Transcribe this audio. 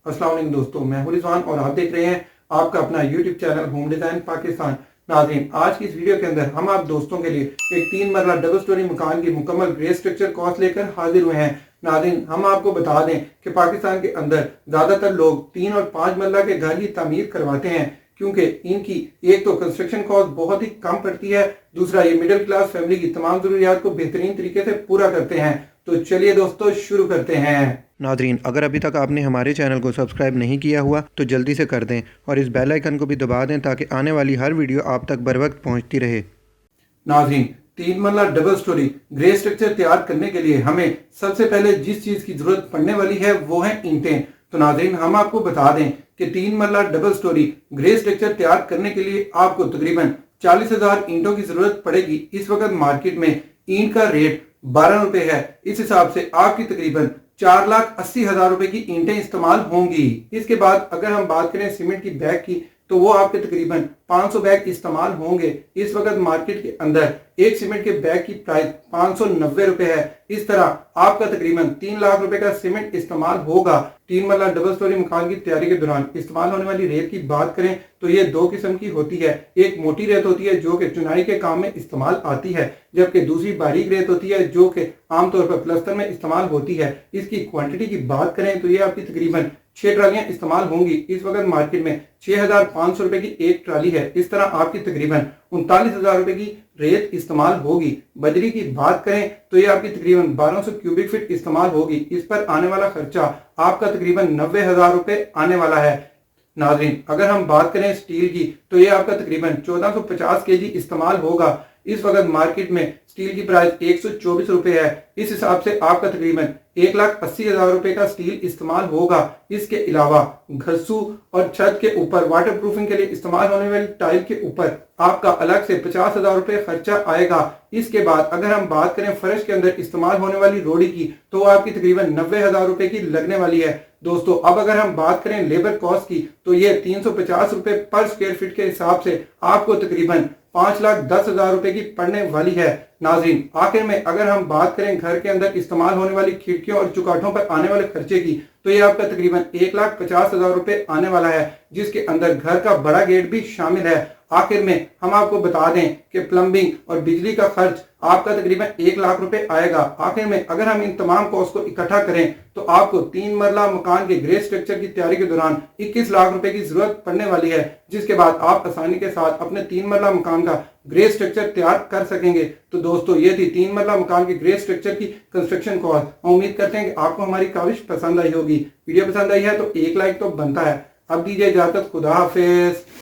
अस्सलाम वालेकुम दोस्तों, मैं हूं रिजवान और आप देख रहे हैं आपका अपना YouTube channel home design Pakistan. नाज़रीन, आज की इस वीडियो के अंदर हम आप दोस्तों के लिए एक 3 मरला डबल स्टोरी मकान की मुकम्मल ग्रे स्ट्रक्चर कॉस्ट लेकर हाजिर हुए हैं। नाज़रीन, हम आपको बता दें कि पाकिस्तान के अंदर ज्यादातर लोग 3 और 5 मरला के घर की तामीर करवाते हैं, क्योंकि इनकी एक तो कंस्ट्रक्शन कॉस्ट बहुत ही कम पड़ती है, दूसरा ये मिडिल क्लास फैमिली की तमाम जरूरियात को बेहतरीन तरीके से पूरा करते हैं। तो चलिए दोस्तों शुरू करते हैं। नादरीन, अगर अभी तक आपने हमारे चैनल को सब्सक्राइब नहीं किया हुआ तो जल्दी से कर दें और इस बेल आइकन को भी दबा दें ताकि आने वाली हर वीडियो आप तक बर वक्त पहुँचती रहे। नादरीन, 3 मरला डबल स्टोरी ग्रे स्ट्रक्चर तैयार करने के लिए हमें सबसे पहले जिस चीज की जरूरत पड़ने वाली है वो है ईंटें। तो नादरीन, हम आपको बता दें कि 3 मरला डबल स्टोरी ग्रे स्ट्रक्चर तैयार करने के लिए आपको तकरीबन 40,000 ईंटों की जरूरत पड़ेगी। इस वक्त मार्केट में ईंट का रेट 12 रुपए है। इस हिसाब से आपकी तकरीबन 4,80,000 रुपए की ईंटें इस्तेमाल होंगी। इसके बाद अगर हम बात करें सीमेंट की बैग की तो वो आपके तकरीबन 500 बैग इस्तेमाल होंगे। इस वक्त मार्केट के अंदर एक सीमेंट के बैग की प्राइस 590 रुपए है। इस तरह आपका तकरीबन 3 लाख रुपए का सीमेंट इस्तेमाल होगा। 3 मरला डबल स्टोरी मकान की तैयारी के दौरान इस्तेमाल होने वाली रेत की बात करें तो ये 2 किस्म की होती है। एक मोटी रेत होती है जो कि चुनाई के काम में इस्तेमाल आती है, जबकि दूसरी बारीक रेत होती है जो कि आमतौर पर प्लस्तर में इस्तेमाल होती है। इसकी क्वांटिटी की बात करें तो ये आपकी तकरीबन 6 ट्रालियां इस्तेमाल होंगी। इस वक्त मार्केट में 6,500 रुपए की एक ट्राली है। इस तरह आपकी तकरीबन 39,000 रुपए की रेत इस्तेमाल होगी। बजरी की बात करें तो ये आपकी तकरीबन 1200 क्यूबिक फीट इस्तेमाल होगी। इस पर आने वाला खर्चा आपका तकरीबन 90,000 रुपए आने वाला है। नाजरीन, अगर हम बात करें स्टील की तो ये आपका तकरीबन 1450 केजी इस्तेमाल होगा। इस वक्त मार्केट में स्टील की प्राइस 124 रुपए है। इस हिसाब से आपका तकरीबन 1,80,000 रुपए का स्टील इस्तेमाल होगा। इसके अलावा घस्सू और छत के ऊपर वाटर प्रूफिंग के लिए इस्तेमाल होने वाली टाइल के ऊपर आपका अलग से 50,000 रुपए खर्चा आएगा। इसके बाद अगर हम बात करें फर्श के अंदर इस्तेमाल होने वाली रोड़ी की तो आपकी तकरीबन 90,000 रुपए की लगने वाली है। दोस्तों, अब अगर हम बात करें लेबर कॉस्ट की तो ये 350 रुपए पर स्क्वायर फीट के हिसाब से आपको तकरीबन 5,10,000 रुपए की पड़ने वाली है। नाजरीन, आखिर में अगर हम बात करें घर के अंदर इस्तेमाल होने वाली खिड़कियों और चौकाठों पर आने वाले खर्चे की तो ये आपका तकरीबन 1,50,000 रुपए आने वाला है, जिसके अंदर घर का बड़ा गेट भी शामिल है। आखिर में हम आपको बता दें कि प्लम्बिंग और बिजली का खर्च आपका तकरीबन 1 लाख रुपए आएगा। आखिर में अगर हम इन तमाम कॉस्ट को इकट्ठा करें तो आपको 3 मरला मकान के ग्रे स्ट्रक्चर की तैयारी के दौरान 21 लाख रुपए की जरूरत पड़ने वाली है, जिसके बाद आप आसानी के साथ अपने 3 मरला मकान का ग्रे स्ट्रक्चर तैयार कर सकेंगे। तो दोस्तों, ये थी 3 मरला मकान के ग्रे स्ट्रक्चर की कंस्ट्रक्शन कॉस्ट। हम उम्मीद करते हैं कि आपको हमारी काविश पसंद आई होगी। वीडियो पसंद आई है तो एक लाइक तो बनता है। अब दीजिए इजाजत, खुदा हाफिज।